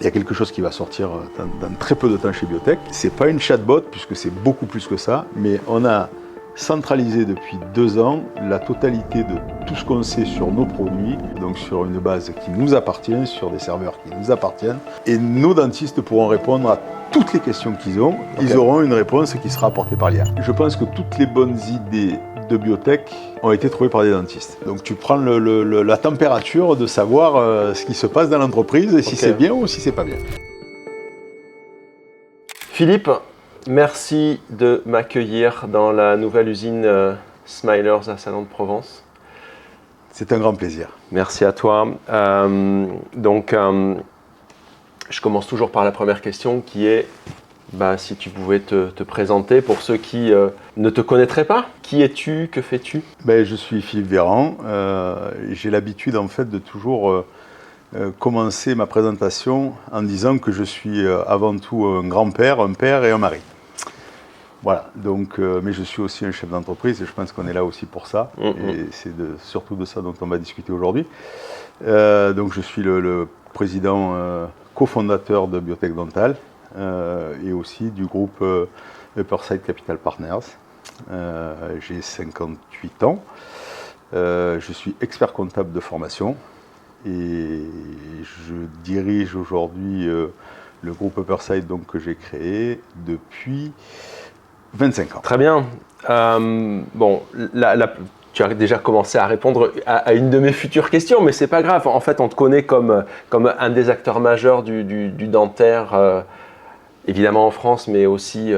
Il y a quelque chose qui va sortir dans très peu de temps chez Biotech. C'est pas une chatbot, puisque c'est beaucoup plus que ça, mais on a centralisé depuis 2 ans la totalité de tout ce qu'on sait sur nos produits, donc sur une base qui nous appartient, sur des serveurs qui nous appartiennent, et nos dentistes pourront répondre à toutes les questions qu'ils ont. Okay. Ils auront une réponse qui sera apportée par l'IA. Je pense que toutes les bonnes idées de Biotech ont été trouvées par des dentistes. Donc tu prends la température de savoir ce qui se passe dans l'entreprise et si c'est bien ou si c'est pas bien. Philippe, merci de m'accueillir dans la nouvelle usine Smilers à Salon-de-Provence. C'est un grand plaisir. Merci à toi. Je commence toujours par la première question qui est si tu pouvais te présenter pour ceux qui ne te connaîtraient pas. Qui es-tu? Que fais-tu? Je suis Philippe Véran. J'ai l'habitude en fait de toujours commencer ma présentation en disant que je suis avant tout un grand-père, un père et un mari. Voilà, donc, mais je suis aussi un chef d'entreprise et je pense qu'on est là aussi pour ça. Et c'est surtout de ça dont on va discuter aujourd'hui. Donc je suis le président cofondateur de Biotech Dental et aussi du groupe Upperside Capital Partners. J'ai 58 ans. Je suis expert comptable de formation et je dirige aujourd'hui le groupe Upperside que j'ai créé depuis 25 ans. Très bien. Tu as déjà commencé à répondre à une de mes futures questions, mais c'est pas grave. En fait, on te connaît comme un des acteurs majeurs du dentaire, évidemment en France, mais aussi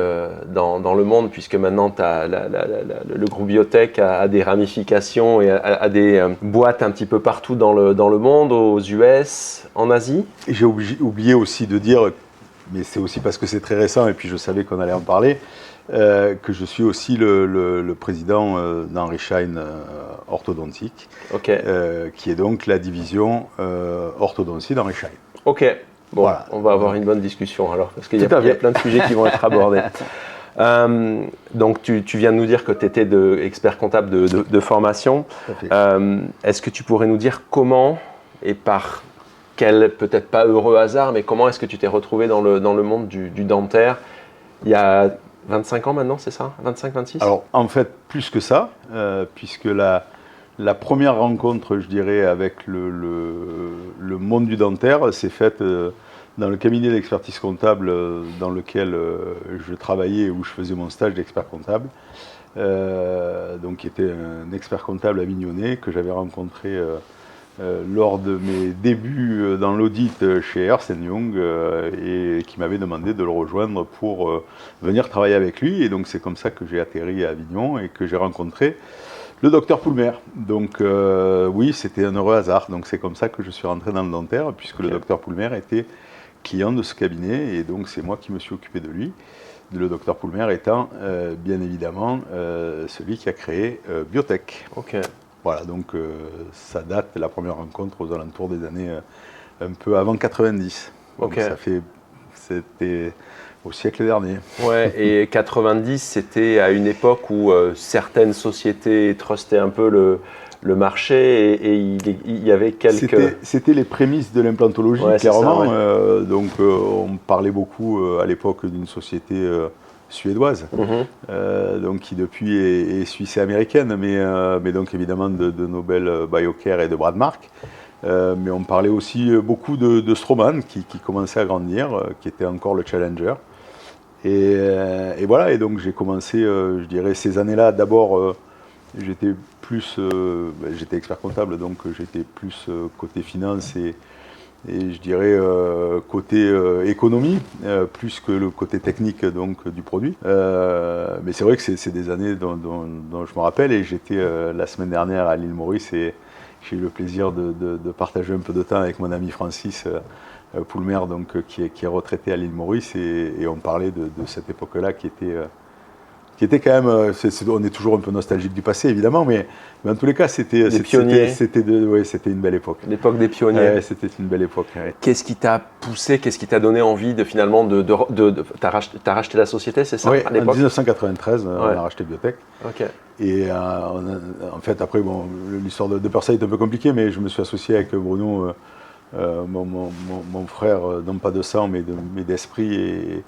dans le monde, puisque maintenant le groupe Biotech a des ramifications et a des boîtes un petit peu partout dans le monde, aux US, en Asie. Et j'ai oublié aussi de dire, mais c'est aussi parce que c'est très récent et puis je savais qu'on allait en parler, que je suis aussi le président d'Henry Schein Orthodontique, qui est donc la division orthodontie d'Henry Schein. Ok, bon, voilà. On va avoir une bonne discussion alors, parce qu'il y a plein de sujets qui vont être abordés. Donc tu viens de nous dire que tu étais expert comptable de formation. Est-ce que tu pourrais nous dire comment et par quel, peut-être pas heureux hasard, mais comment est-ce que tu t'es retrouvé dans le monde du dentaire il y a 25 ans maintenant, c'est ça? 25, 26? Alors, en fait, plus que ça, puisque la première rencontre, je dirais, avec le monde du dentaire s'est faite dans le cabinet d'expertise comptable dans lequel je travaillais, où je faisais mon stage d'expert comptable, donc qui était un expert comptable avignonnais que j'avais rencontré lors de mes débuts dans l'audit chez Ernst & Young et qui m'avait demandé de le rejoindre pour venir travailler avec lui. Et donc c'est comme ça que j'ai atterri à Avignon et que j'ai rencontré le docteur Poulmer. Donc oui, c'était un heureux hasard. Donc c'est comme ça que je suis rentré dans le dentaire, puisque le docteur Poulmer était client de ce cabinet et donc c'est moi qui me suis occupé de lui. Le docteur Poulmer étant bien évidemment celui qui a créé Biotech. Ok. Voilà, donc ça date, la première rencontre aux alentours des années un peu avant 90. Donc c'était au siècle dernier. Ouais, et 90, c'était à une époque où certaines sociétés trustaient un peu le marché et il y avait quelques... C'était les prémices de l'implantologie, clairement. Ça, donc on parlait beaucoup à l'époque d'une société... suédoise, donc qui depuis est suisse et américaine, mais donc évidemment de Nobel Biocare et de Bradmark. Mais on parlait aussi beaucoup de Straumann qui commençait à grandir, qui était encore le challenger. Et voilà, et donc j'ai commencé, je dirais, ces années-là. D'abord, j'étais expert comptable, donc j'étais plus côté finance et je dirais côté économie, plus que le côté technique donc, du produit. Mais c'est vrai que c'est des années dont je me rappelle, et j'étais la semaine dernière à l'île Maurice et j'ai eu le plaisir de partager un peu de temps avec mon ami Francis Poulmer, donc, qui est retraité à l'île Maurice, et on parlait de cette époque-là qui était quand même, on est toujours un peu nostalgique du passé évidemment, mais en tous les cas c'était une belle époque. L'époque des pionniers. C'était une belle époque. Ouais. Qu'est-ce qui t'a poussé, qu'est-ce qui t'a donné envie de finalement t'as racheté la société, c'est ça? Oui, en 1993 on a racheté Biotech. Ok. Et en fait après l'histoire de Upperside est un peu compliquée, mais je me suis associé avec Bruno mon frère, non pas de sang, mais d'esprit.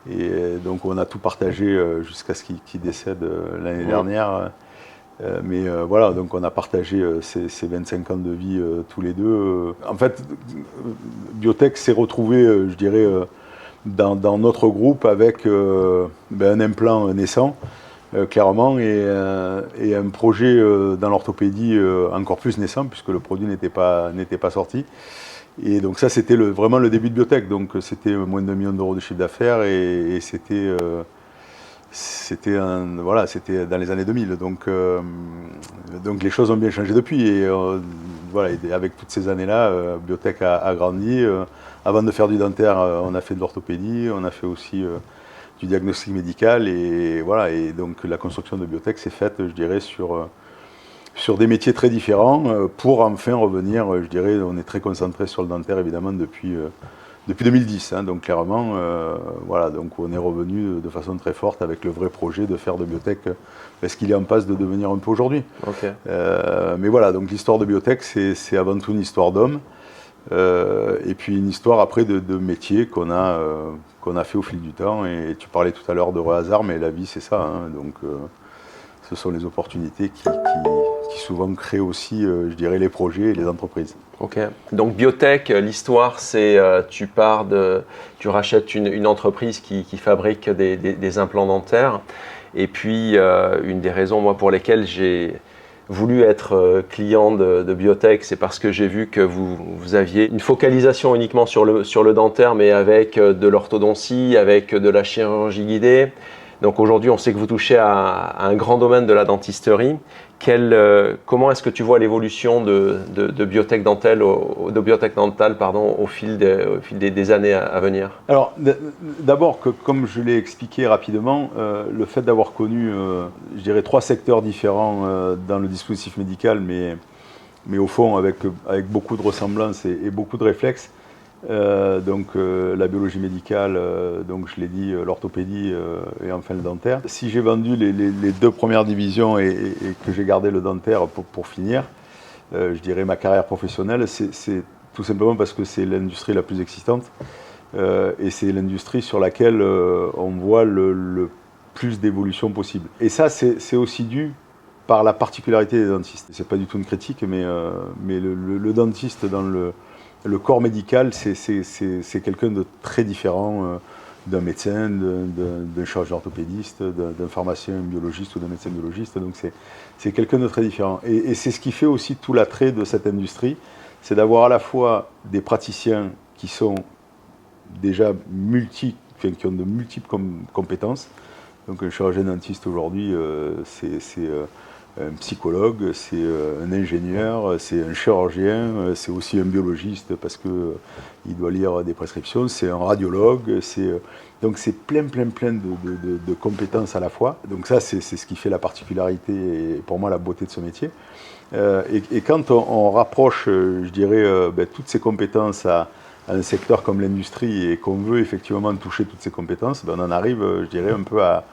Et donc on a tout partagé jusqu'à ce qu'il décède l'année dernière. Mais voilà, donc on a partagé ces 25 ans de vie tous les deux. En fait, Biotech s'est retrouvé, je dirais, dans notre groupe avec un implant naissant, clairement, et un projet dans l'orthopédie encore plus naissant, puisque le produit n'était pas sorti. Et donc ça, c'était vraiment le début de Biotech. Donc c'était moins de 2 millions d'euros de chiffre d'affaires et c'était dans les années 2000. Donc les choses ont bien changé depuis. Et voilà, et avec toutes ces années-là, Biotech a grandi. Avant de faire du dentaire, on a fait de l'orthopédie, on a fait aussi du diagnostic médical. Et voilà, et donc la construction de Biotech s'est faite, je dirais, sur des métiers très différents pour enfin revenir, je dirais, on est très concentré sur le dentaire évidemment depuis 2010, donc clairement, voilà, donc on est revenu de façon très forte avec le vrai projet de faire de Biotech ce qu'il est en passe de devenir un peu aujourd'hui. Okay. Mais voilà, donc l'histoire de Biotech, c'est avant tout une histoire d'homme, et puis une histoire après de métier qu'on a fait au fil du temps. Et tu parlais tout à l'heure de hasard, mais la vie c'est ça, donc ce sont les opportunités qui souvent créent aussi, je dirais, les projets et les entreprises. Ok. Donc Biotech, l'histoire, c'est tu rachètes une entreprise qui fabrique des implants dentaires. Et puis, une des raisons moi, pour lesquelles j'ai voulu être client de Biotech, c'est parce que j'ai vu que vous aviez une focalisation uniquement sur le dentaire, mais avec de l'orthodontie, avec de la chirurgie guidée. Donc aujourd'hui, on sait que vous touchez à un grand domaine de la dentisterie. Comment est-ce que tu vois l'évolution de Biotech Dental, au fil des années à venir? Alors, d'abord, comme je l'ai expliqué rapidement, le fait d'avoir connu, je dirais, 3 secteurs différents dans le dispositif médical, mais au fond avec beaucoup de ressemblances et beaucoup de réflexes, donc la biologie médicale, donc je l'ai dit, l'orthopédie et enfin le dentaire. Si j'ai vendu les 2 premières divisions et que j'ai gardé le dentaire pour finir, je dirais ma carrière professionnelle, c'est tout simplement parce que c'est l'industrie la plus excitante et c'est l'industrie sur laquelle on voit le plus d'évolution possible. Et ça, c'est aussi dû par la particularité des dentistes. C'est pas du tout une critique, mais le dentiste dans le corps médical, c'est quelqu'un de très différent d'un médecin, d'un chirurgien orthopédiste, d'un pharmacien biologiste ou d'un médecin biologiste. Donc c'est quelqu'un de très différent. Et c'est ce qui fait aussi tout l'attrait de cette industrie, c'est d'avoir à la fois des praticiens qui sont déjà qui ont de multiples compétences. Donc un chirurgien dentiste aujourd'hui, c'est un psychologue, c'est un ingénieur, c'est un chirurgien, c'est aussi un biologiste parce qu'il doit lire des prescriptions, c'est un radiologue, donc c'est plein de compétences à la fois. Donc ça, c'est ce qui fait la particularité et pour moi la beauté de ce métier. Et quand on rapproche, je dirais, toutes ces compétences à un secteur comme l'industrie et qu'on veut effectivement toucher toutes ces compétences, on en arrive, je dirais, un peu à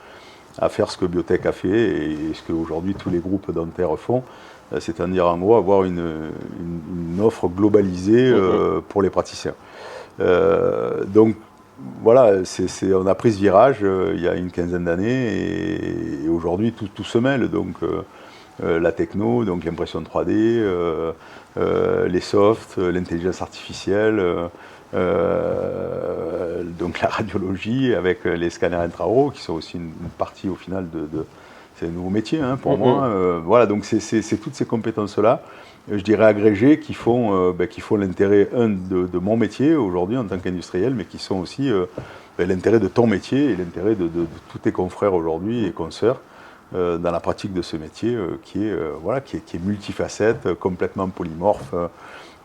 faire ce que Biotech a fait et ce qu'aujourd'hui tous les groupes dentaires font, c'est-à-dire en gros avoir une offre globalisée pour les praticiens. Donc voilà, on a pris ce virage il y a une quinzaine d'années et aujourd'hui tout se mêle. Donc la techno, donc l'impression 3D, les softs, l'intelligence artificielle, donc la radiologie avec les scanners intra-oraux qui sont aussi une partie au final c'est un nouveau métier pour moi. Voilà, donc c'est toutes ces compétences-là, je dirais agrégées, qui font l'intérêt de mon métier aujourd'hui en tant qu'industriel, mais qui sont aussi l'intérêt de ton métier et l'intérêt de tous tes confrères aujourd'hui et consoeurs dans la pratique de ce métier qui est multifacette, complètement polymorphe.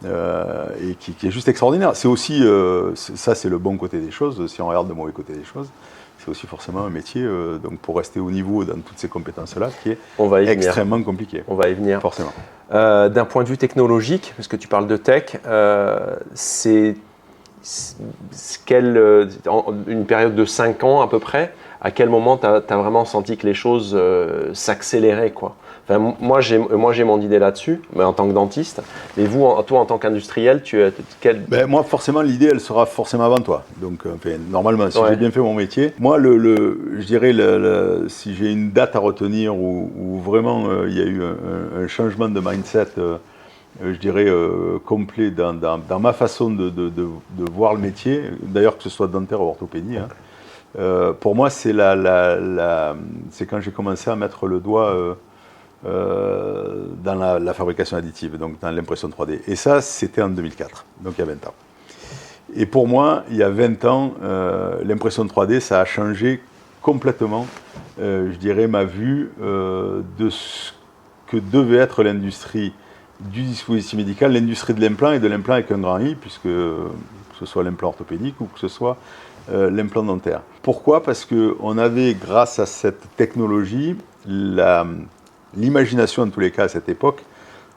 Et qui est juste extraordinaire. C'est aussi, ça c'est le bon côté des choses, si on regarde le mauvais côté des choses, c'est aussi forcément un métier, donc pour rester au niveau dans toutes ces compétences-là, qui est extrêmement compliqué. On va y venir. Forcément. D'un point de vue technologique, parce que tu parles de tech, c'est une période de 5 ans à peu près, à quel moment tu as vraiment senti que les choses s'accéléraient, quoi? Enfin, moi j'ai mon idée là-dessus, mais en tant que dentiste. Et vous, toi, en tant qu'industriel, moi, forcément, l'idée, elle sera forcément avant toi. Donc, normalement, si j'ai bien fait mon métier, moi, je dirais, si j'ai une date à retenir où vraiment il y a eu un changement de mindset, je dirais, complet dans ma façon de voir le métier, d'ailleurs que ce soit dentaire ou orthopédie, pour moi, c'est c'est quand j'ai commencé à mettre le doigt dans la fabrication additive, donc dans l'impression 3D. Et ça, c'était en 2004, donc il y a 20 ans. Et pour moi, il y a 20 ans, l'impression 3D, ça a changé complètement, je dirais, ma vue de ce que devait être l'industrie du dispositif médical, l'industrie de l'implant et de l'implant avec un grand I, puisque que ce soit l'implant orthopédique ou que ce soit l'implant dentaire. Pourquoi ? Parce qu'on avait, grâce à cette technologie, l'imagination, en tous les cas à cette époque,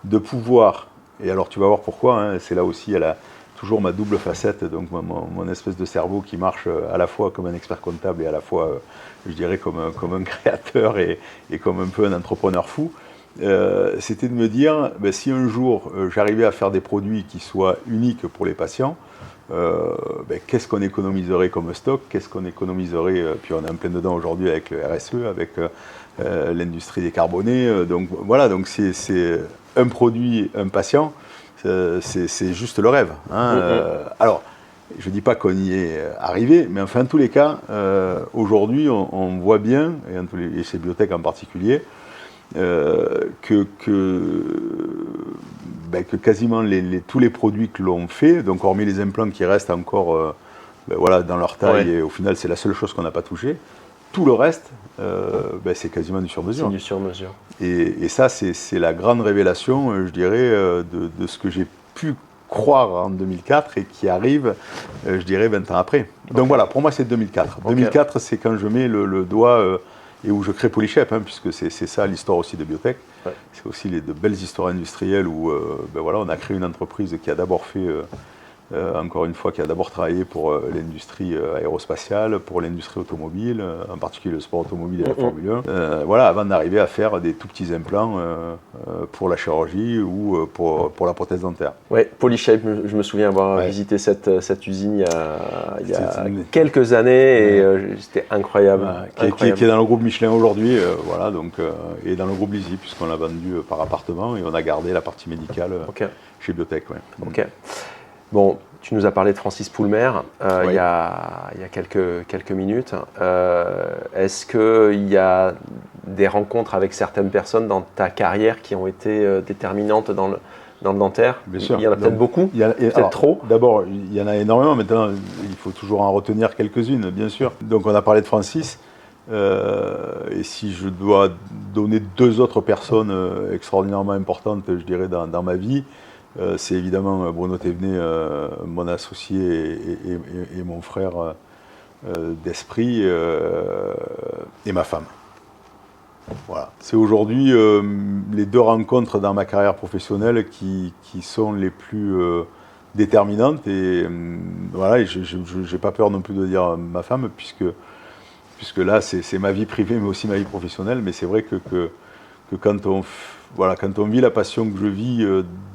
de pouvoir, et alors tu vas voir pourquoi, c'est là aussi, elle a toujours ma double facette, donc mon espèce de cerveau qui marche à la fois comme un expert comptable et à la fois, je dirais, comme un créateur et comme un peu un entrepreneur fou. C'était de me dire, si un jour j'arrivais à faire des produits qui soient uniques pour les patients, qu'est-ce qu'on économiserait comme stock, qu'est-ce qu'on économiserait, puis on est en plein dedans aujourd'hui avec le RSE, avec l'industrie décarbonée, donc voilà, donc c'est un produit, un patient, c'est juste le rêve. Alors, je ne dis pas qu'on y est arrivé, mais enfin, en tous les cas, aujourd'hui, on voit bien, et chez Biotech en particulier, que quasiment tous les produits que l'on fait, donc hormis les implants qui restent encore dans leur taille, et au final c'est la seule chose qu'on n'a pas touchée, tout le reste, c'est quasiment du sur-mesure. C'est du sur-mesure. Et ça, c'est la grande révélation, je dirais, de ce que j'ai pu croire en 2004 et qui arrive, je dirais, 20 ans après. Donc voilà, pour moi c'est 2004. 2004, c'est quand je mets le doigt... et où je crée Polychep, puisque c'est ça l'histoire aussi de Biotech. Ouais. C'est aussi de belles histoires industrielles où on a créé une entreprise qui a d'abord fait, encore une fois, qui a d'abord travaillé pour l'industrie aérospatiale, pour l'industrie automobile, en particulier le sport automobile et la Formule 1. Avant d'arriver à faire des tout petits implants pour la chirurgie ou pour la prothèse dentaire. Oui, Polychep, je me souviens avoir visité cette usine il y a quelques années et c'était incroyable. Qui est dans le groupe Michelin aujourd'hui, et dans le groupe Lisi, puisqu'on l'a vendu par appartement et on a gardé la partie médicale chez Biotech. Ok. Bon, tu nous as parlé de Francis Poulmer il y a quelques minutes. Est-ce qu'il y a des rencontres avec certaines personnes dans ta carrière qui ont été déterminantes dans le dentaire? Bien sûr. Il y en a peut-être beaucoup, peut-être trop. D'abord, il y en a énormément. Maintenant, il faut toujours en retenir quelques-unes, bien sûr. Donc, on a parlé de Francis. Et si je dois donner deux autres personnes extraordinairement importantes, je dirais, dans ma vie, c'est évidemment Bruno Thévenet, mon associé et mon frère d'esprit, et ma femme. Voilà. C'est aujourd'hui les deux rencontres dans ma carrière professionnelle qui sont les plus déterminantes. Et voilà, je n'ai pas peur non plus de dire ma femme, puisque là, c'est ma vie privée, mais aussi ma vie professionnelle. Mais c'est vrai que quand on vit la passion que je vis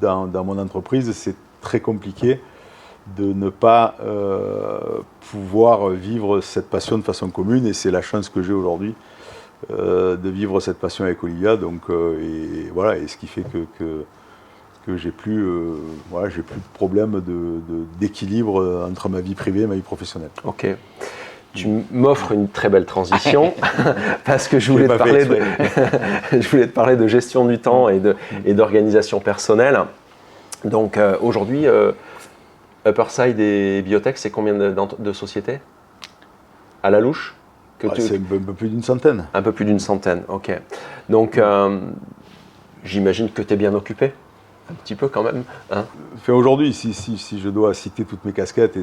dans mon entreprise, c'est très compliqué de ne pas pouvoir vivre cette passion de façon commune. Et c'est la chance que j'ai aujourd'hui de vivre cette passion avec Olivia. Donc, et ce qui fait que j'ai plus de problème d'équilibre entre ma vie privée et ma vie professionnelle. Ok. Tu m'offres une très belle transition parce que je voulais te parler de gestion du temps et d'organisation personnelle. Donc aujourd'hui, Upperside et Biotech, c'est combien de sociétés à la louche? C'est un peu plus d'une centaine. Un peu plus d'une centaine, ok. Donc j'imagine que tu es bien occupé, un petit peu quand même. Aujourd'hui, si je dois citer toutes mes casquettes,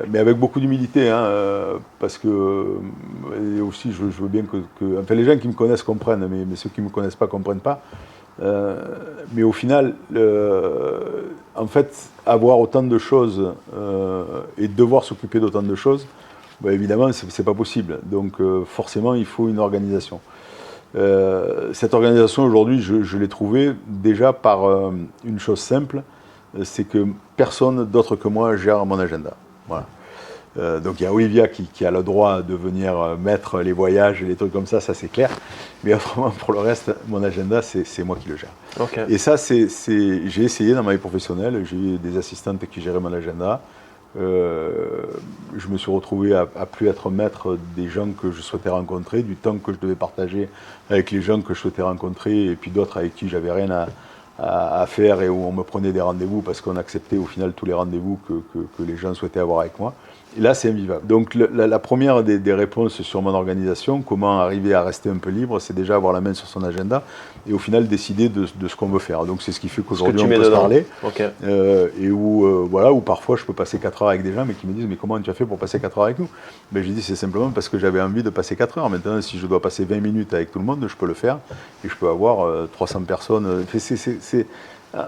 mais avec beaucoup d'humilité, parce que et aussi je veux bien que les gens qui me connaissent comprennent, mais ceux qui ne me connaissent pas ne comprennent pas. Mais au final, en fait, avoir autant de choses et devoir s'occuper d'autant de choses, évidemment, c'est pas possible. Donc forcément, il faut une organisation. Cette organisation aujourd'hui, je l'ai trouvée déjà par une chose simple, c'est que personne d'autre que moi gère mon agenda. Voilà. Donc il y a Olivia qui a le droit de venir mettre les voyages et les trucs comme ça c'est clair. Mais autrement, pour le reste, mon agenda, c'est moi qui le gère. Okay. Et ça, j'ai essayé dans ma vie professionnelle, j'ai eu des assistantes qui géraient mon agenda. Je me suis retrouvé à plus être maître des gens que je souhaitais rencontrer, du temps que je devais partager avec les gens que je souhaitais rencontrer, et puis d'autres avec qui j'avais rien à faire et où on me prenait des rendez-vous parce qu'on acceptait au final tous les rendez-vous que les gens souhaitaient avoir avec moi. Et là, c'est invivable. Donc la première des réponses sur mon organisation, comment arriver à rester un peu libre, c'est déjà avoir la main sur son agenda et au final décider de ce qu'on veut faire. Donc c'est ce qui fait qu'aujourd'hui on peut se parler. Okay. Et où parfois je peux passer 4 heures avec des gens mais qui me disent mais comment tu as fait pour passer 4 heures avec nous? Ben, je dis c'est simplement parce que j'avais envie de passer 4 heures. Maintenant si je dois passer 20 minutes avec tout le monde, je peux le faire et je peux avoir 300 personnes.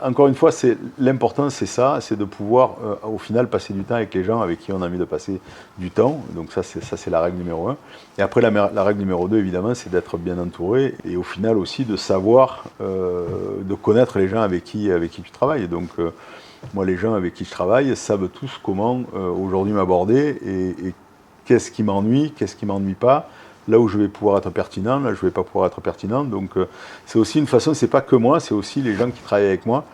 Encore une fois, l'important, c'est ça, c'est de pouvoir, au final, passer du temps avec les gens avec qui on a envie de passer du temps. Donc ça, c'est la règle numéro 1. Et après, la règle numéro 2, évidemment, c'est d'être bien entouré et au final aussi de savoir, de connaître les gens avec qui tu travailles. Donc, moi, les gens avec qui je travaille savent tous comment aujourd'hui m'aborder et qu'est-ce qui m'ennuie, qu'est-ce qui ne m'ennuie pas. Là où je vais pouvoir être pertinent, là je ne vais pas pouvoir être pertinent. Donc c'est aussi une façon, c'est pas que moi, c'est aussi les gens qui travaillent avec moi.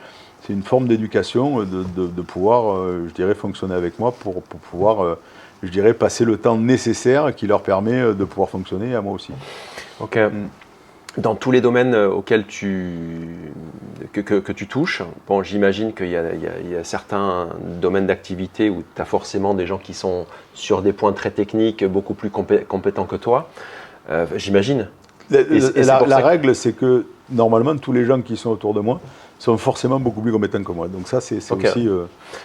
C'est une forme d'éducation de pouvoir, je dirais, fonctionner avec moi pour pouvoir, je dirais, passer le temps nécessaire qui leur permet de pouvoir fonctionner et à moi aussi. Ok. Dans tous les domaines auxquels que tu touches, bon, j'imagine qu'il y a certains domaines d'activité où tu as forcément des gens qui sont sur des points très techniques, beaucoup plus compétents que toi. J'imagine. La règle, c'est que normalement, tous les gens qui sont autour de moi sont forcément beaucoup plus compétents que moi. Donc ça, c'est aussi,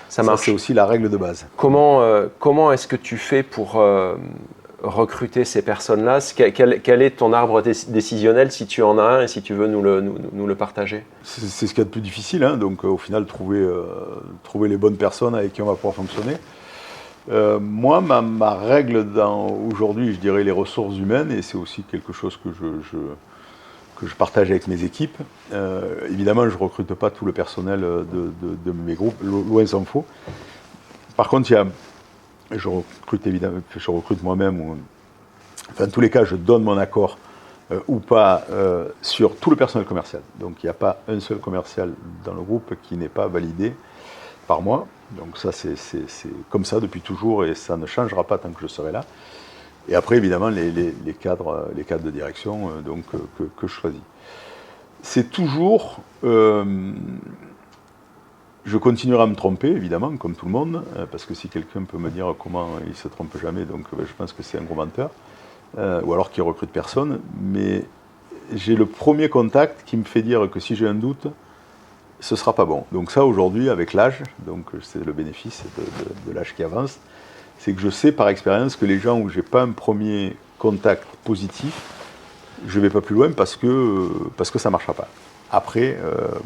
c'est aussi la règle de base. Comment est-ce que tu fais pour recruter ces personnes-là? Quel est ton arbre décisionnel, si tu en as un, et si tu veux nous le partager? C'est ce qu'il y a de plus difficile, hein. Donc au final, trouver les bonnes personnes avec qui on va pouvoir fonctionner. Moi, ma règle aujourd'hui, je dirais les ressources humaines, et c'est aussi quelque chose que je partage avec mes équipes. Évidemment, je ne recrute pas tout le personnel de mes groupes, loin s'en faut. Par contre, je recrute moi-même, en tous les cas, je donne mon accord ou pas sur tout le personnel commercial. Donc il n'y a pas un seul commercial dans le groupe qui n'est pas validé par moi. Donc ça, c'est comme ça depuis toujours et ça ne changera pas tant que je serai là. Et après, évidemment, les cadres de direction que je choisis. C'est toujours... je continuerai à me tromper, évidemment, comme tout le monde, parce que si quelqu'un peut me dire comment il ne se trompe jamais, donc je pense que c'est un gros menteur, ou alors qu'il ne recrute personne. Mais j'ai le premier contact qui me fait dire que si j'ai un doute, ce ne sera pas bon. Donc ça, aujourd'hui, avec l'âge, donc c'est le bénéfice de l'âge qui avance, c'est que je sais par expérience que les gens où je n'ai pas un premier contact positif, je ne vais pas plus loin parce que ça ne marchera pas. Après,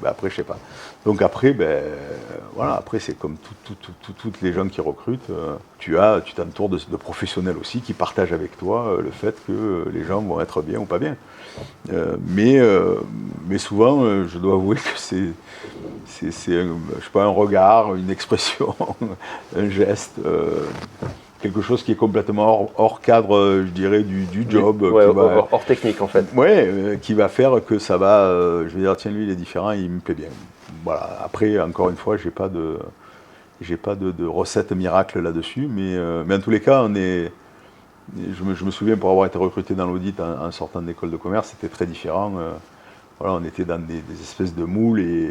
je ne sais pas. Donc après, après c'est comme toutes les gens qui recrutent. Tu t'entoures de professionnels aussi qui partagent avec toi le fait que les gens vont être bien ou pas bien. Mais souvent, je dois avouer que c'est je sais pas, un regard, une expression, un geste, quelque chose qui est complètement hors cadre, je dirais, du job. Hors technique, en fait. Oui, qui va faire que ça va, je vais dire, tiens, lui, il est différent, il me plaît bien. Voilà. Après, encore une fois, j'ai pas de recette miracle là-dessus, mais en tous les cas, je me souviens, pour avoir été recruté dans l'audit en sortant d'école de commerce, c'était très différent. On était dans des espèces de moules et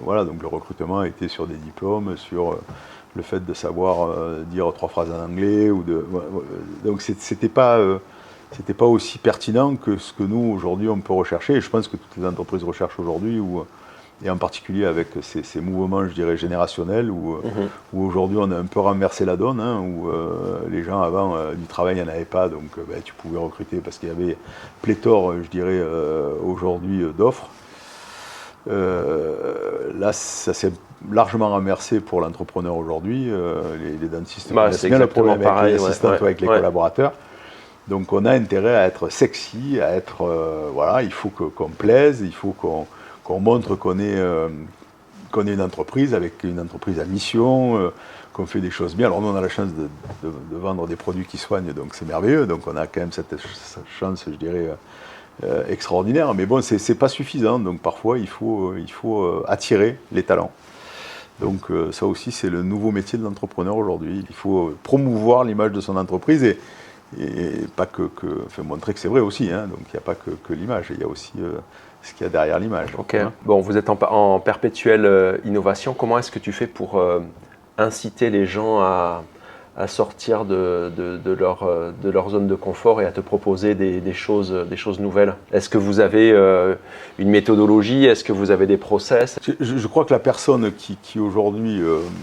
donc le recrutement était sur des diplômes, sur le fait de savoir dire 3 phrases en anglais donc c'était pas aussi pertinent que ce que nous aujourd'hui on peut rechercher, et je pense que toutes les entreprises recherchent aujourd'hui, et en particulier avec ces mouvements, je dirais, générationnels, où aujourd'hui on a un peu renversé la donne, hein, où les gens avant du travail, il n'y en avait pas, donc tu pouvais recruter parce qu'il y avait pléthore, je dirais, aujourd'hui d'offres. Là, ça s'est largement renversé pour l'entrepreneur aujourd'hui. Les dentistes connaissent bien le problème avec les assistants, avec les collaborateurs. Donc on a intérêt à être sexy, à être voilà, il faut qu'on plaise, il faut qu'on montre qu'on est une entreprise avec une entreprise à mission, qu'on fait des choses bien. Alors nous on a la chance de vendre des produits qui soignent, donc c'est merveilleux. Donc on a quand même cette chance, je dirais, extraordinaire. Mais bon, c'est pas suffisant. Donc parfois il faut attirer les talents. Donc ça aussi c'est le nouveau métier de l'entrepreneur aujourd'hui. Il faut promouvoir l'image de son entreprise et pas enfin, montrer que c'est vrai aussi, hein. Donc il n'y a pas que l'image, il y a aussi ce qu'il y a derrière l'image. Ok. Hein. Bon, vous êtes en perpétuelle innovation. Comment est-ce que tu fais pour inciter les gens à sortir de leur zone de confort et à te proposer des choses nouvelles? Est-ce que vous avez une méthodologie? Est-ce que vous avez des process? Je crois que la personne qui aujourd'hui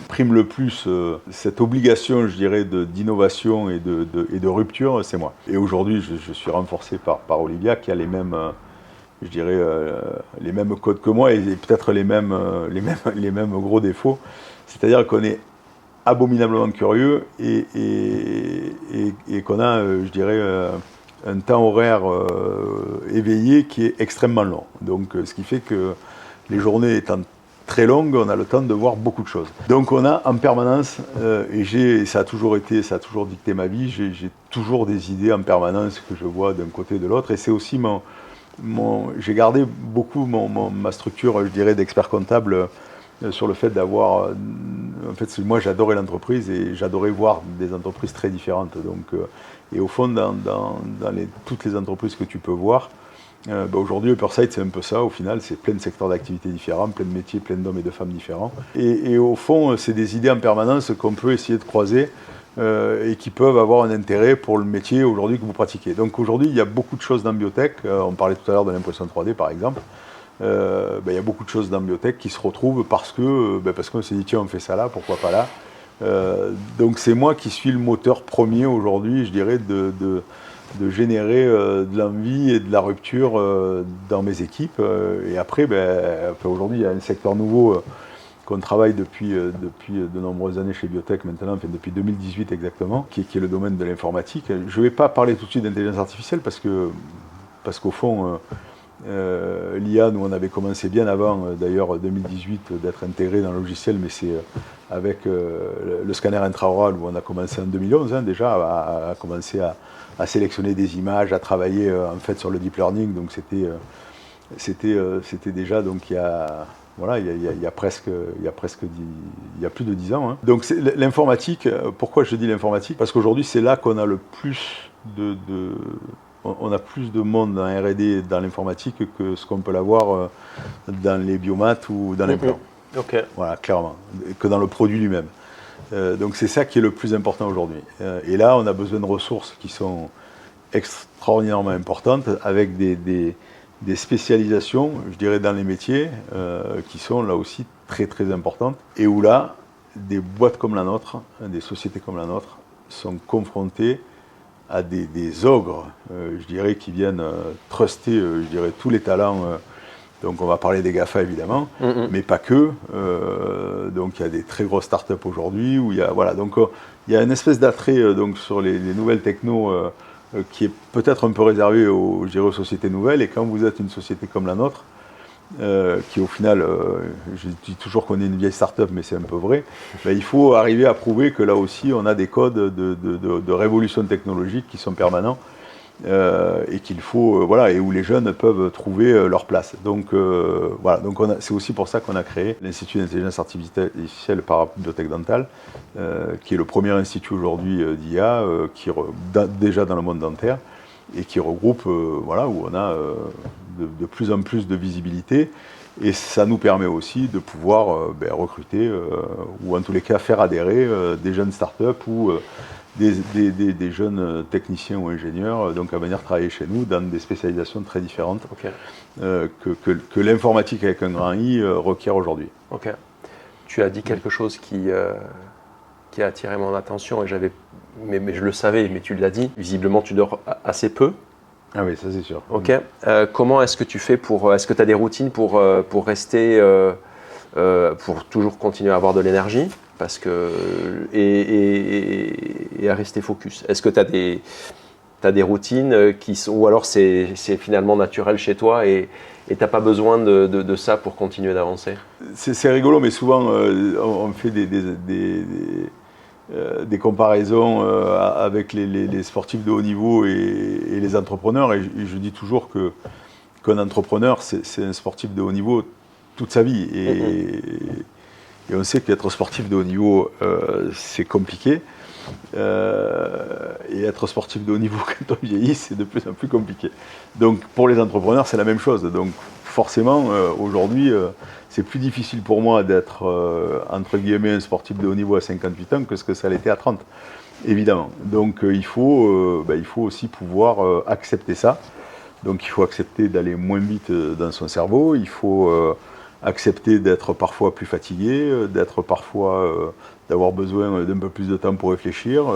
prime le plus cette obligation, je dirais, d'innovation et de rupture, c'est moi. Et aujourd'hui, je suis renforcé par Olivia qui a les mêmes, je dirais, les mêmes codes que moi et peut-être les mêmes gros défauts. C'est-à-dire qu'on est abominablement curieux et qu'on a, je dirais, un temps horaire éveillé qui est extrêmement long. Donc ce qui fait que les journées étant très longues, on a le temps de voir beaucoup de choses. Donc on a en permanence, et ça a toujours dicté ma vie, j'ai toujours des idées en permanence que je vois d'un côté et de l'autre. Et c'est aussi j'ai gardé beaucoup ma structure, je dirais, d'expert comptable sur le fait d'avoir... En fait, moi, j'adorais l'entreprise et j'adorais voir des entreprises très différentes. Donc, et au fond, dans toutes les entreprises que tu peux voir, aujourd'hui, Uppersight, c'est un peu ça. Au final, c'est plein de secteurs d'activité différents, plein de métiers, plein d'hommes et de femmes différents. Et au fond, c'est des idées en permanence qu'on peut essayer de croiser et qui peuvent avoir un intérêt pour le métier aujourd'hui que vous pratiquez. Donc aujourd'hui, il y a beaucoup de choses dans biotech. On parlait tout à l'heure de l'impression 3D, par exemple. Il y a beaucoup de choses dans biotech qui se retrouvent parce qu'on s'est dit tiens, on fait ça là, pourquoi pas là. Donc c'est moi qui suis le moteur premier aujourd'hui, je dirais, de générer de l'envie et de la rupture dans mes équipes. Et après, aujourd'hui, il y a un secteur nouveau qu'on travaille depuis de nombreuses années chez Biotech maintenant, enfin depuis 2018 exactement, qui est le domaine de l'informatique. Je ne vais pas parler tout de suite d'intelligence artificielle parce qu'au fond, l'IA, nous on avait commencé bien avant, d'ailleurs 2018, d'être intégré dans le logiciel, mais c'est avec le scanner intraoral où on a commencé en 2011 déjà à commencer à sélectionner des images, à travailler en fait sur le deep learning. Donc c'était déjà donc il y a plus de 10 ans. Hein. Donc l'informatique, pourquoi je dis l'informatique? Parce qu'aujourd'hui c'est là qu'on a le plus on a plus de monde dans R&D dans l'informatique que ce qu'on peut l'avoir dans les biomaths ou dans l'implant. Okay. Voilà, clairement, que dans le produit lui-même. Donc c'est ça qui est le plus important aujourd'hui. Et là, on a besoin de ressources qui sont extraordinairement importantes avec des spécialisations, je dirais, dans les métiers qui sont là aussi très très importantes. Et où là, des boîtes comme la nôtre, des sociétés comme la nôtre, sont confrontées à des ogres, je dirais, qui viennent truster, je dirais, tous les talents. Donc on va parler des GAFA évidemment, mais pas que. Donc il y a des très grosses startups aujourd'hui où il y a il y a une espèce d'attrait donc sur les nouvelles technos qui est peut-être un peu réservé aux sociétés nouvelles. Et quand vous êtes une société comme la nôtre, qui au final, je dis toujours qu'on est une vieille start-up, mais c'est un peu vrai, il faut arriver à prouver que là aussi on a des codes de révolution technologique qui sont permanents et qu'il faut, et où les jeunes peuvent trouver leur place. Donc donc c'est aussi pour ça qu'on a créé l'Institut d'intelligence artificielle par Biotech Dental, qui est le premier institut aujourd'hui d'IA, déjà dans le monde dentaire, et qui regroupe, où on a de plus en plus de visibilité, et ça nous permet aussi de pouvoir recruter, ou en tous les cas faire adhérer des jeunes startups ou des jeunes techniciens ou ingénieurs donc à venir travailler chez nous dans des spécialisations très différentes que l'informatique avec un grand I requiert aujourd'hui. Ok. Tu as dit quelque chose qui a attiré mon attention et mais je le savais, mais tu l'as dit. Visiblement, tu dors assez peu. Ah oui, ça c'est sûr. Ok. Comment est-ce que tu fais est-ce que tu as des routines pour rester, pour toujours continuer à avoir de l'énergie, et à rester focus? Est-ce que tu as as des routines ou alors c'est finalement naturel chez toi et tu n'as pas besoin de ça pour continuer d'avancer? C'est rigolo, mais souvent on fait des comparaisons avec les sportifs de haut niveau et les entrepreneurs. Et je dis toujours qu'un entrepreneur, c'est un sportif de haut niveau toute sa vie. Et on sait qu'être sportif de haut niveau, c'est compliqué. Et être sportif de haut niveau quand on vieillit, c'est de plus en plus compliqué. Donc pour les entrepreneurs, c'est la même chose. Donc forcément, aujourd'hui, c'est plus difficile pour moi d'être, entre guillemets, un sportif de haut niveau à 58 ans que ce que ça l'était à 30, évidemment. Donc il faut aussi pouvoir accepter ça. Donc il faut accepter d'aller moins vite dans son cerveau, il faut accepter d'être parfois plus fatigué, d'être parfois d'avoir besoin d'un peu plus de temps pour réfléchir.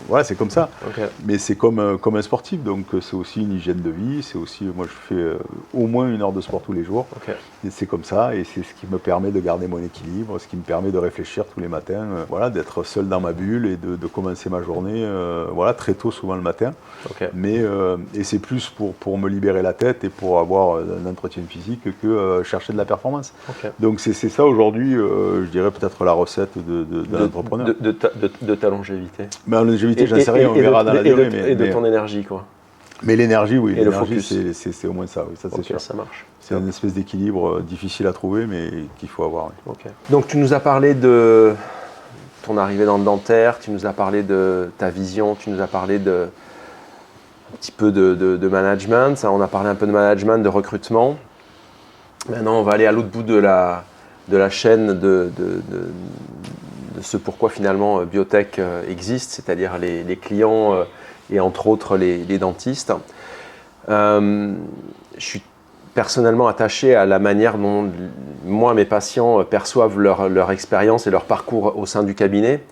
Voilà, c'est comme ça. Okay. Mais c'est comme un sportif, donc c'est aussi une hygiène de vie. C'est aussi, moi, je fais au moins 1 heure de sport tous les jours. Okay. Et c'est comme ça, et c'est ce qui me permet de garder mon équilibre, ce qui me permet de réfléchir tous les matins, voilà, d'être seul dans ma bulle et de commencer ma journée, voilà, très tôt, souvent le matin. Okay. Mais et c'est plus pour me libérer la tête et pour avoir un entretien physique que chercher de la performance. Okay. Donc c'est ça aujourd'hui, je dirais peut-être la recette de l'entrepreneur. De ta longévité. Ben, la longévité, j'en sais rien, on verra dans la durée. Et de ton énergie, quoi. Mais l'énergie, oui, c'est au moins ça, oui, ça c'est sûr. Ça marche. C'est une espèce d'équilibre difficile à trouver, mais qu'il faut avoir. Oui. Okay. Donc tu nous as parlé de ton arrivée dans le dentaire, tu nous as parlé de ta vision, tu nous as parlé un petit peu de management, ça, on a parlé un peu de management, de recrutement. Maintenant, on va aller à l'autre bout de la chaîne de ce pourquoi finalement Biotech existe, c'est-à-dire les clients et entre autres les dentistes. Je suis personnellement attaché à la manière dont moi, mes patients perçoivent leur expérience et leur parcours au sein du cabinet.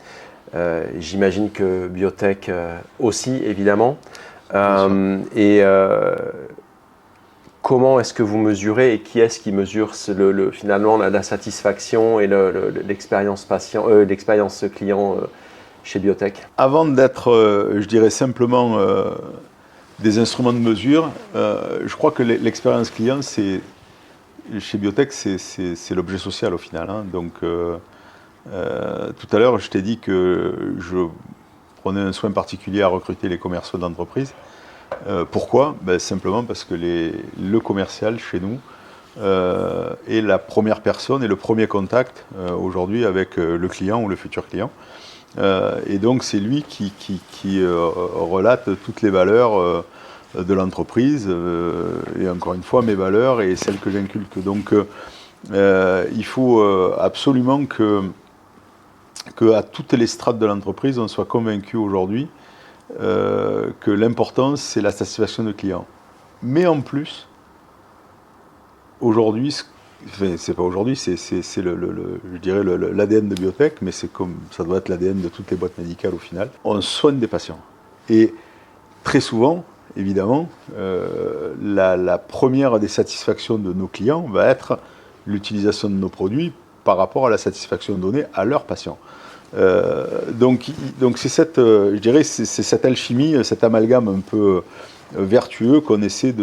J'imagine que Biotech aussi, évidemment. Comment est-ce que vous mesurez et qui est-ce qui mesure finalement la satisfaction et l'expérience client chez Biotech? Avant d'être, je dirais simplement des instruments de mesure, je crois que l'expérience client, chez Biotech, c'est l'objet social au final. Hein. Donc, tout à l'heure, je t'ai dit que je prenais un soin particulier à recruter les commerciaux d'entreprise. Pourquoi? Simplement parce que le commercial chez nous est la première personne et le premier contact aujourd'hui avec le client ou le futur client. Et donc c'est lui qui relate toutes les valeurs de l'entreprise et encore une fois mes valeurs et celles que j'inculque. Donc il faut absolument que à toutes les strates de l'entreprise on soit convaincu aujourd'hui que l'important, c'est la satisfaction de client. Mais en plus, aujourd'hui, c'est pas aujourd'hui, c'est je dirais l'ADN de Biotech, mais c'est comme ça doit être l'ADN de toutes les boîtes médicales au final. On soigne des patients. Et très souvent, évidemment, la première des satisfactions de nos clients va être l'utilisation de nos produits par rapport à la satisfaction donnée à leurs patients. Donc c'est je dirais, c'est cette alchimie, cet amalgame un peu vertueux qu'on essaie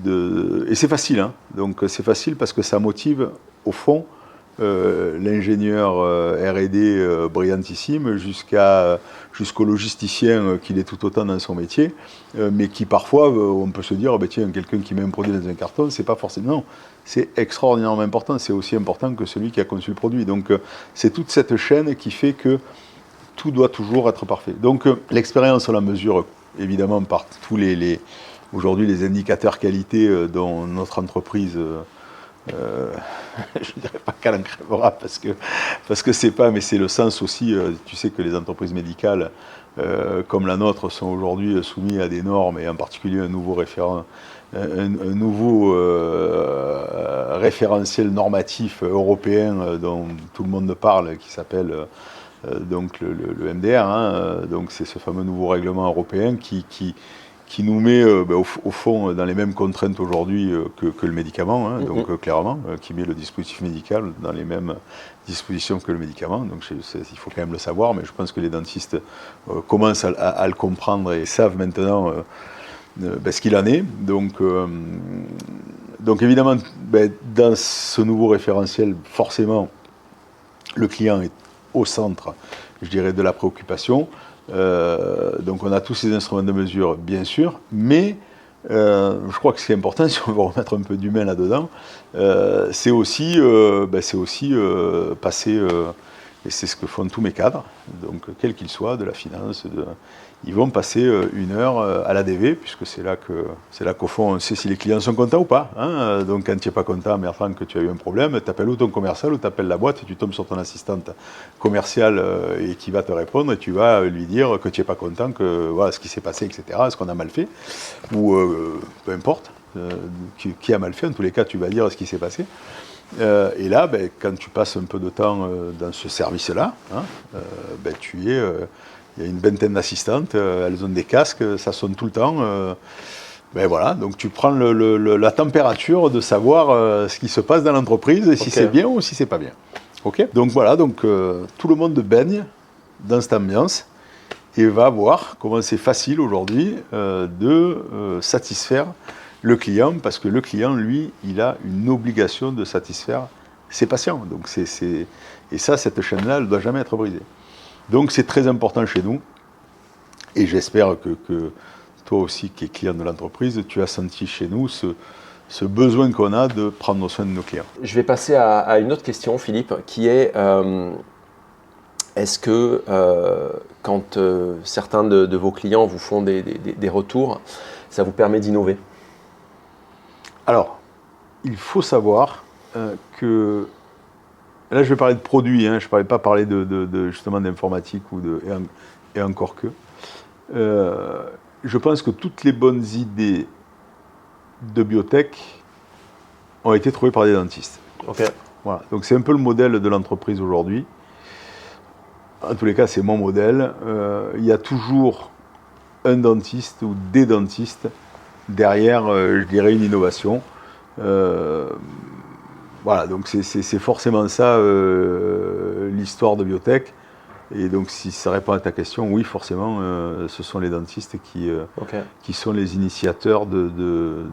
et c'est facile, hein. Donc c'est facile parce que ça motive au fond l'ingénieur R&D brillantissime jusqu'au logisticien qu'il est tout autant dans son métier, mais qui parfois on peut se dire tiens, quelqu'un qui met un produit dans un carton, c'est pas forcément. Non, c'est extraordinairement important, c'est aussi important que celui qui a conçu le produit. Donc c'est toute cette chaîne qui fait que tout doit toujours être parfait. Donc l'expérience, on la mesure évidemment par tous aujourd'hui les indicateurs qualité dont notre entreprise je ne dirais pas qu'elle en crèvera parce que c'est pas, mais c'est le sens aussi. Tu sais que les entreprises médicales comme la nôtre sont aujourd'hui soumises à des normes et en particulier un nouveau référentiel normatif européen dont tout le monde parle, qui s'appelle donc le MDR. Hein, donc c'est ce fameux nouveau règlement européen qui qui nous met au fond dans les mêmes contraintes aujourd'hui que le médicament, hein, donc clairement, qui met le dispositif médical dans les mêmes dispositions que le médicament. Donc il faut quand même le savoir, mais je pense que les dentistes commencent à le comprendre et savent maintenant ce qu'il en est. Donc évidemment, dans ce nouveau référentiel, forcément, le client est au centre, je dirais, de la préoccupation. Donc on a tous ces instruments de mesure, bien sûr, mais je crois que ce qui est important, si on veut remettre un peu d'humain là-dedans, c'est aussi passer, et c'est ce que font tous mes cadres, donc quels qu'ils soient, de la finance, ils vont passer 1 heure à l'ADV, puisque c'est là qu'au fond on sait si les clients sont contents ou pas. Hein. Donc quand tu n'es pas content, mais enfin que tu as eu un problème, tu appelles ou ton commercial ou tu appelles la boîte et tu tombes sur ton assistante commerciale et qui va te répondre et tu vas lui dire que tu n'es pas content, que voilà ce qui s'est passé, etc., ce qu'on a mal fait, ou peu importe, qui a mal fait, en tous les cas tu vas dire ce qui s'est passé. Et là, quand tu passes un peu de temps dans ce service-là, hein, il y a une vingtaine d'assistantes, elles ont des casques, ça sonne tout le temps. Voilà, donc tu prends la température de savoir ce qui se passe dans l'entreprise et si c'est bien ou si c'est pas bien. Okay, donc voilà, tout le monde baigne dans cette ambiance et va voir comment c'est facile aujourd'hui de satisfaire le client, parce que le client, lui, il a une obligation de satisfaire ses patients. Donc et ça, cette chaîne-là, elle ne doit jamais être brisée. Donc c'est très important chez nous, et j'espère que toi aussi, qui es client de l'entreprise, tu as senti chez nous ce besoin qu'on a de prendre soin de nos clients. Je vais passer à une autre question, Philippe, qui est est-ce que quand certains de vos clients vous font des retours, ça vous permet d'innover ? Alors, il faut savoir que... Là, je vais parler de produits, hein, je ne vais pas parler justement d'informatique et encore que. Je pense que toutes les bonnes idées de biotech ont été trouvées par des dentistes. Okay. Voilà. Donc c'est un peu le modèle de l'entreprise aujourd'hui. En tous les cas, c'est mon modèle. Il y a toujours un dentiste ou des dentistes derrière, je dirais, une innovation. Voilà, donc c'est forcément ça l'histoire de biotech. Et donc si ça répond à ta question, oui, forcément, ce sont les dentistes qui sont les initiateurs de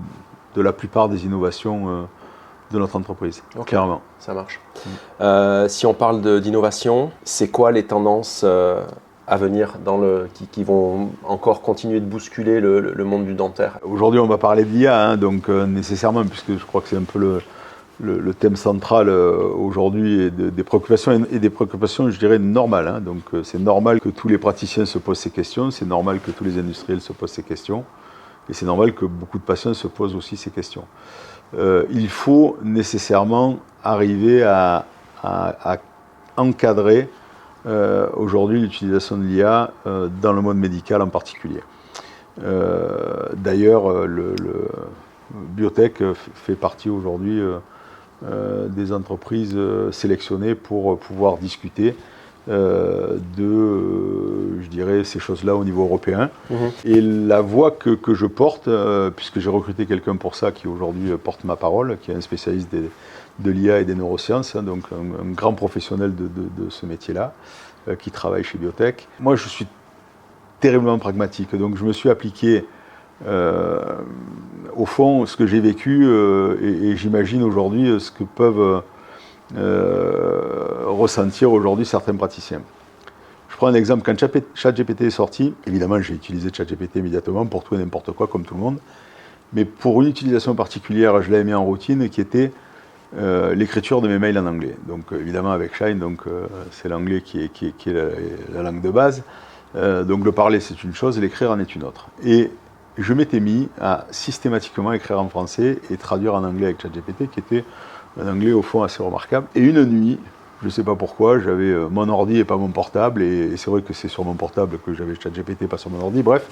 la plupart des innovations de notre entreprise, clairement. Ça marche. Si on parle d'innovation, c'est quoi les tendances à venir qui vont encore continuer de bousculer le monde du dentaire ? Aujourd'hui, on va parler d'IA, hein, donc nécessairement, puisque je crois que c'est un peu le thème central aujourd'hui et des préoccupations, je dirais, normales. Hein. Donc c'est normal que tous les praticiens se posent ces questions, c'est normal que tous les industriels se posent ces questions, et c'est normal que beaucoup de patients se posent aussi ces questions. Il faut nécessairement arriver à encadrer aujourd'hui l'utilisation de l'IA dans le monde médical en particulier. D'ailleurs, le biotech fait partie aujourd'hui des entreprises sélectionnées pour pouvoir discuter je dirais, ces choses-là au niveau européen. Et la voix que je porte, puisque j'ai recruté quelqu'un pour ça, qui aujourd'hui porte ma parole, qui est un spécialiste de l'IA et des neurosciences, hein, donc un grand professionnel de ce métier-là, qui travaille chez Biotech. Moi, je suis terriblement pragmatique, donc je me suis appliqué au fond, ce que j'ai vécu et j'imagine aujourd'hui ce que peuvent ressentir aujourd'hui certains praticiens. Je prends un exemple, quand ChatGPT est sorti, évidemment j'ai utilisé ChatGPT immédiatement pour tout et n'importe quoi, comme tout le monde, mais pour une utilisation particulière, je l'avais mis en routine, qui était l'écriture de mes mails en anglais. Donc évidemment avec Shine, donc, c'est l'anglais qui est la langue de base, donc le parler c'est une chose, l'écrire en est une autre. Et je m'étais mis à systématiquement écrire en français et traduire en anglais avec ChatGPT, qui était un anglais au fond assez remarquable. Et une nuit, je ne sais pas pourquoi, j'avais mon ordi et pas mon portable, et c'est vrai que c'est sur mon portable que j'avais ChatGPT, pas sur mon ordi, bref.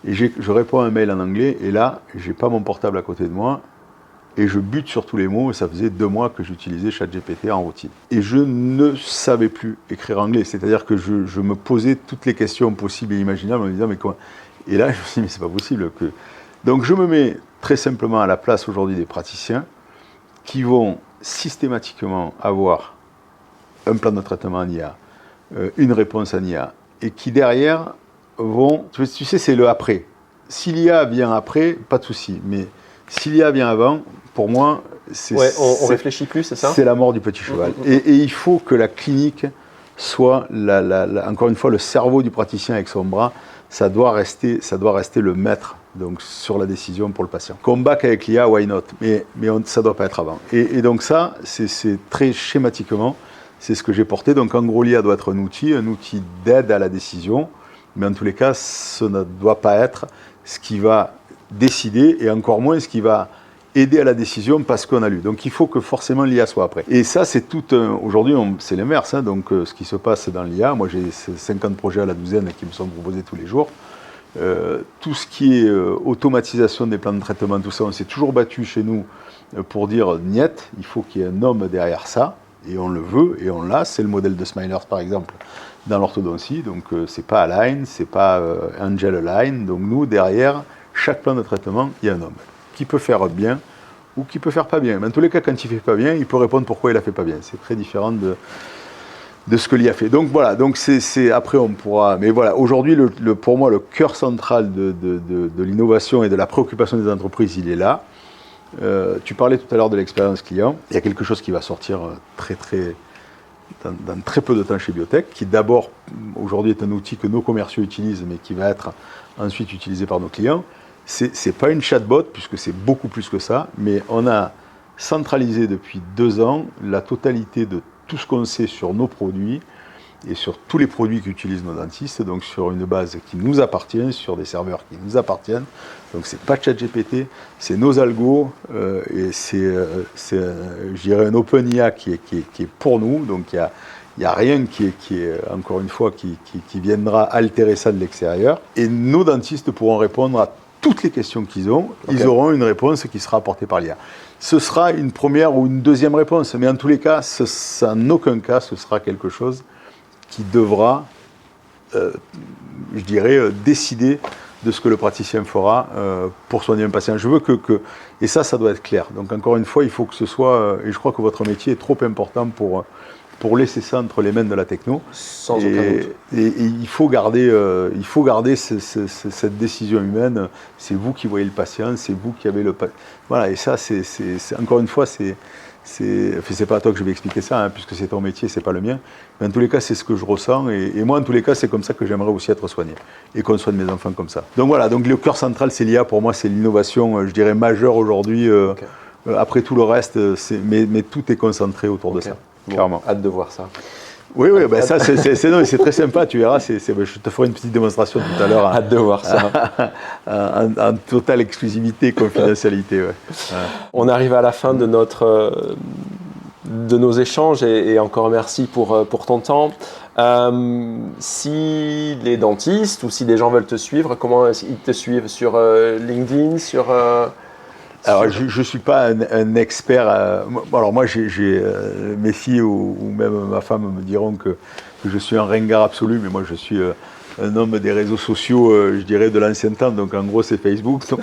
Et je réponds à un mail en anglais, et là, j'ai pas mon portable à côté de moi, et je bute sur tous les mots, et ça faisait 2 mois que j'utilisais ChatGPT en routine. Et je ne savais plus écrire anglais, c'est-à-dire que je me posais toutes les questions possibles et imaginables en me disant, mais comment... Et là, je me suis dit, mais c'est pas possible que... Donc je me mets très simplement à la place aujourd'hui des praticiens qui vont systématiquement avoir un plan de traitement en IA, une réponse en IA, et qui derrière vont... Tu sais, c'est le après. Si l'IA vient après, pas de souci, mais si l'IA vient avant, pour moi, c'est... Ouais, on réfléchit plus, c'est ça? C'est la mort du petit cheval. Et il faut que la clinique soit, encore une fois, le cerveau du praticien avec son bras. Ça doit rester le maître donc, sur la décision pour le patient. Combat qu'avec l'IA, why not? Mais ça ne doit pas être avant. Et donc ça, c'est très schématiquement, c'est ce que j'ai porté. Donc en gros, l'IA doit être un outil d'aide à la décision. Mais en tous les cas, ce ne doit pas être ce qui va décider et encore moins ce qui va aider à la décision parce qu'on a lu. Donc il faut que forcément l'IA soit après. Et ça, c'est tout aujourd'hui, c'est l'inverse. Hein, donc ce qui se passe dans l'IA, moi j'ai 50 projets à la douzaine qui me sont proposés tous les jours. Tout ce qui est automatisation des plans de traitement, tout ça, on s'est toujours battu chez nous pour dire niet, il faut qu'il y ait un homme derrière ça, et on le veut, et on l'a. C'est le modèle de Smilers par exemple dans l'orthodontie. Donc c'est pas Align, c'est pas Angel Align. Donc nous, derrière chaque plan de traitement, il y a un homme qui peut faire bien ou qui peut faire pas bien. Mais en tous les cas, quand il fait pas bien, il peut répondre pourquoi il a fait pas bien. C'est très différent de ce que l'IA fait. Donc voilà, donc après on pourra... Mais voilà, aujourd'hui, pour moi, le cœur central de l'innovation et de la préoccupation des entreprises, il est là. Tu parlais tout à l'heure de l'expérience client. Il y a quelque chose qui va sortir dans très peu de temps chez Biotech, qui d'abord, aujourd'hui, est un outil que nos commerciaux utilisent, mais qui va être ensuite utilisé par nos clients. C'est pas une chatbot, puisque c'est beaucoup plus que ça, mais on a centralisé depuis 2 ans la totalité de tout ce qu'on sait sur nos produits et sur tous les produits qu'utilisent nos dentistes, donc sur une base qui nous appartient, sur des serveurs qui nous appartiennent. Donc c'est pas ChatGPT, c'est nos algos, et c'est je dirais un OpenIA qui est pour nous, donc il n'y a rien qui est encore une fois, qui viendra altérer ça de l'extérieur. Et nos dentistes pourront répondre à toutes les questions qu'ils ont, ils auront une réponse qui sera apportée par l'IA. Ce sera une première ou une deuxième réponse, mais en tous les cas, en aucun cas, ce sera quelque chose qui devra, je dirais, décider de ce que le praticien fera pour soigner un patient. Je veux et ça doit être clair. Donc encore une fois, il faut que ce soit, et je crois que votre métier est trop important pour laisser ça entre les mains de la techno. Sans aucun doute. Et il faut garder cette décision humaine. C'est vous qui voyez le patient, c'est vous qui avez le... Voilà, et ça, c'est encore une fois, c'est pas à toi que je vais expliquer ça, hein, puisque c'est ton métier, c'est pas le mien. Mais en tous les cas, c'est ce que je ressens. Et moi, en tous les cas, c'est comme ça que j'aimerais aussi être soigné. Et qu'on soigne mes enfants comme ça. Donc voilà, donc le cœur central, c'est l'IA. Pour moi, c'est l'innovation, je dirais, majeure aujourd'hui. Après tout le reste, mais tout est concentré autour de ça. Bon, clairement. Hâte de voir ça. Oui, ben ça, c'est très sympa, tu verras. Je te ferai une petite démonstration tout à l'heure. Hâte de voir ça. en totale exclusivité et confidentialité. Ouais. On arrive à la fin de nos échanges et encore merci pour ton temps. Si les dentistes ou si des gens veulent te suivre, comment ils te suivent? Sur LinkedIn, sur... Alors, je ne suis pas un expert. Alors, moi, mes filles ou même ma femme me diront que je suis un ringard absolu, mais moi, je suis un homme des réseaux sociaux, je dirais, de l'ancien temps. Donc, en gros, c'est Facebook. Donc,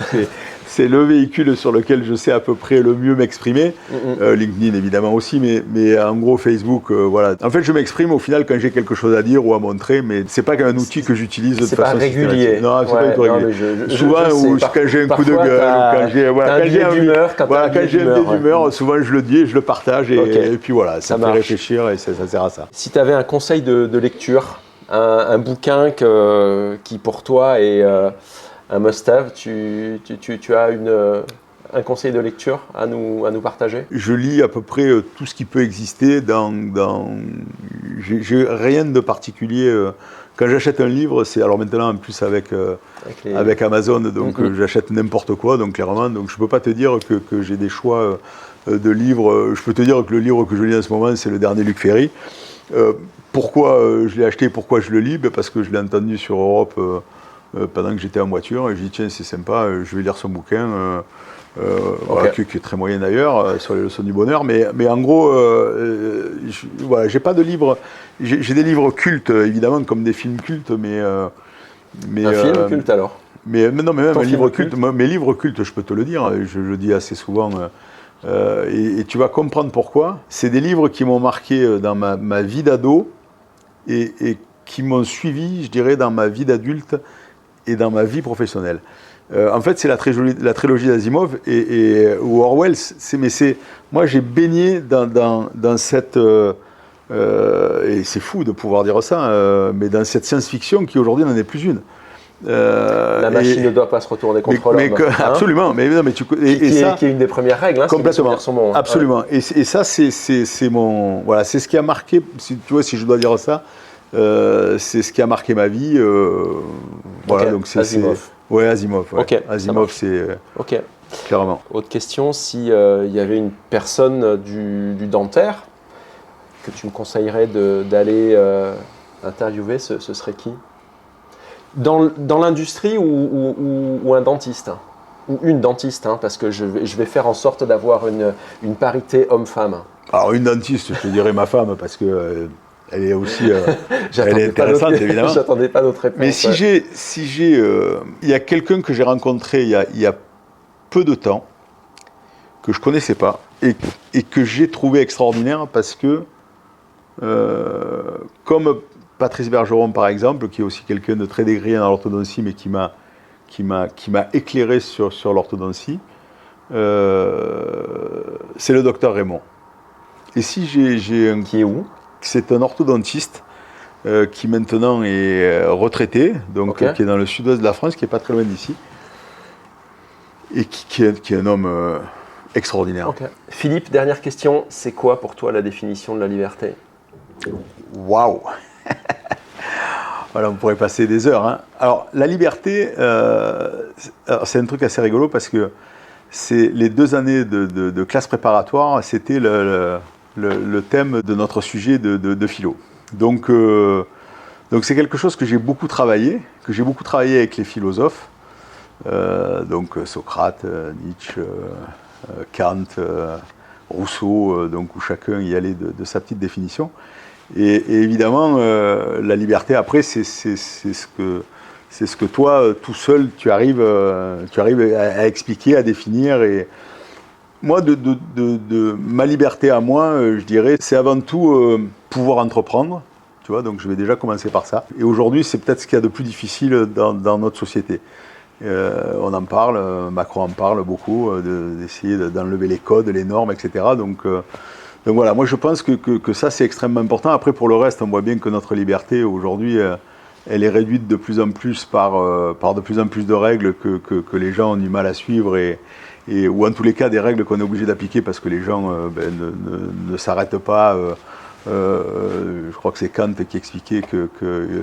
c'est le véhicule sur lequel je sais à peu près le mieux m'exprimer. LinkedIn, évidemment, aussi. Mais en gros, Facebook, voilà. En fait, je m'exprime au final quand j'ai quelque chose à dire ou à montrer, mais c'est pas qu'un outil que j'utilise de façon... C'est pas régulier. Non, c'est pas du tout régulier. Souvent, quand j'ai un coup de gueule, quand j'ai un biais d'humeur, souvent, je le dis et je le partage. Et puis voilà, ça me fait réfléchir et ça sert à ça. Si tu avais un conseil de lecture, un bouquin qui pour toi est un must-have, tu as un conseil de lecture à nous partager? Je lis à peu près tout ce qui peut exister j'ai rien de particulier. Quand j'achète un livre, c'est alors maintenant en plus avec Amazon, donc j'achète n'importe quoi, donc clairement, donc je peux pas te dire que j'ai des choix de livres. Je peux te dire que le livre que je lis en ce moment, c'est le dernier Luc Ferry. Pourquoi je l'ai acheté, pourquoi je le lis? Parce que je l'ai entendu sur Europe pendant que j'étais en voiture, et je dis tiens, c'est sympa, je vais lire son bouquin, voilà, qui est très moyen d'ailleurs, sur les leçons du bonheur, mais en gros, voilà, j'ai pas de livres, j'ai des livres cultes, évidemment, comme des films cultes, mais un film culte alors? Mais non, mais même un livre culte, mes livres cultes, je peux te le dire, je le dis assez souvent, et tu vas comprendre pourquoi. C'est des livres qui m'ont marqué dans ma vie d'ado et qui m'ont suivi, je dirais, dans ma vie d'adulte et dans ma vie professionnelle. En fait, c'est la trilogie d'Asimov ou Orwell. Moi, j'ai baigné dans cette... et c'est fou de pouvoir dire ça, mais dans cette science-fiction qui aujourd'hui n'en est plus une. La machine ne doit pas se retourner contre l'homme. Absolument. Mais qui est une des premières règles. Complètement. Son nom, absolument. Ouais. Et ça, c'est mon... Voilà, c'est ce qui a marqué, si je dois dire ça, c'est ce qui a marqué ma vie. Voilà, donc Asimov. Ouais, Asimov. Ouais. Okay, Asimov, c'est clairement. Autre question, s'il y avait une personne du dentaire que tu me conseillerais d'aller interviewer, ce serait qui ? Dans l'industrie ou un dentiste, ou une dentiste, parce que je vais faire en sorte d'avoir une parité homme-femme. Alors une dentiste, je te dirais ma femme, parce que elle est aussi elle est intéressante, évidemment. J'attendais pas d'autres réponses. Mais il y a quelqu'un que j'ai rencontré il y a peu de temps, que je connaissais pas, et que j'ai trouvé extraordinaire parce que, comme Patrice Bergeron, par exemple, qui est aussi quelqu'un de très décrié dans l'orthodontie, mais qui m'a éclairé sur l'orthodontie, c'est le docteur Raymond. Et si j'ai un... Qui est où ? C'est un orthodontiste qui maintenant est retraité, donc qui est dans le sud-ouest de la France, qui n'est pas très loin d'ici, et qui est un homme extraordinaire. Okay. Philippe, dernière question, c'est quoi pour toi la définition de la liberté ? Waouh. Voilà, on pourrait passer des heures. Alors, la liberté, c'est un truc assez rigolo parce que c'est les 2 années de classe préparatoire, c'était le thème de notre sujet de philo. Donc c'est quelque chose que j'ai beaucoup travaillé avec les philosophes, donc Socrate, Nietzsche, Kant, Rousseau, donc où chacun y allait de sa petite définition. Et évidemment, la liberté, après, c'est ce que toi, tout seul, tu arrives à expliquer, à définir. Et moi, de ma liberté à moi, je dirais, c'est avant tout pouvoir entreprendre. Tu vois, donc je vais déjà commencer par ça. Et aujourd'hui, c'est peut-être ce qu'il y a de plus difficile dans notre société. On en parle, Macron en parle beaucoup, d'essayer d'enlever les codes, les normes, etc. Donc voilà, moi je pense que ça c'est extrêmement important. Après pour le reste, on voit bien que notre liberté aujourd'hui, elle est réduite de plus en plus par de plus en plus de règles que les gens ont du mal à suivre ou en tous les cas des règles qu'on est obligé d'appliquer parce que les gens ne s'arrêtent pas. Je crois que c'est Kant qui expliquait que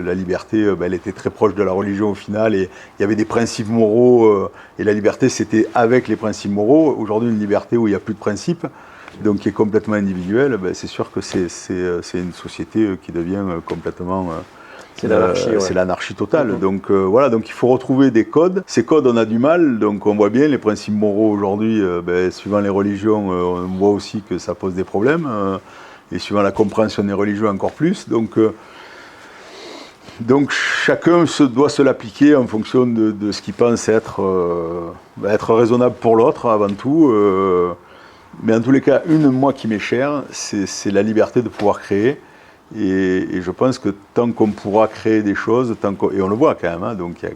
la liberté, elle était très proche de la religion au final, et il y avait des principes moraux, et la liberté c'était avec les principes moraux. Aujourd'hui, une liberté où il n'y a plus de principes, donc qui est complètement individuelle, c'est sûr que c'est une société qui devient complètement... c'est l'anarchie, c'est l'anarchie totale. Donc voilà, donc il faut retrouver des codes. Ces codes, on a du mal, donc on voit bien les principes moraux aujourd'hui, suivant les religions, on voit aussi que ça pose des problèmes. Et suivant la compréhension des religieux encore plus. Donc chacun doit se l'appliquer en fonction de ce qu'il pense être raisonnable pour l'autre avant tout. Mais en tous les cas, moi qui m'est chère, c'est la liberté de pouvoir créer. Et je pense que tant qu'on pourra créer des choses, et on le voit quand même, donc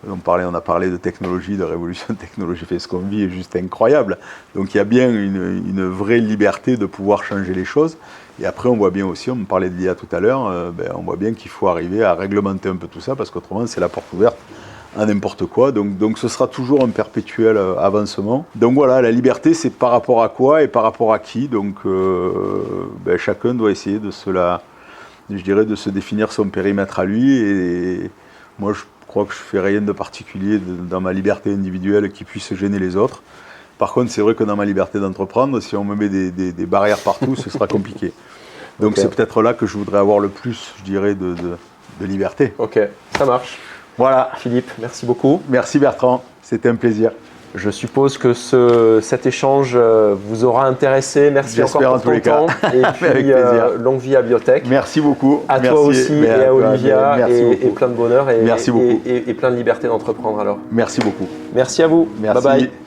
on a parlé de technologie, de révolution technologique, ce qu'on vit est juste incroyable. Donc il y a bien une vraie liberté de pouvoir changer les choses. Et après on voit bien aussi, on me parlait de l'IA tout à l'heure, on voit bien qu'il faut arriver à réglementer un peu tout ça, parce qu'autrement c'est la porte ouverte à n'importe quoi. Donc ce sera toujours un perpétuel avancement. Donc voilà, la liberté c'est par rapport à quoi et par rapport à qui. Donc chacun doit essayer de se définir son périmètre à lui. Et moi je crois que je ne fais rien de particulier dans ma liberté individuelle qui puisse gêner les autres. Par contre, c'est vrai que dans ma liberté d'entreprendre, si on me met des barrières partout, ce sera compliqué. Donc c'est peut-être là que je voudrais avoir le plus, je dirais, de liberté. Ok, ça marche. Voilà. Philippe, merci beaucoup. Merci Bertrand, c'était un plaisir. Je suppose que cet échange vous aura intéressé. Merci encore pour ton temps. Et puis, longue vie à Biotech. Merci beaucoup. À toi aussi et à Olivia. Et plein de bonheur merci beaucoup. Et plein de liberté d'entreprendre alors. Merci beaucoup. Merci à vous. Merci. Bye bye.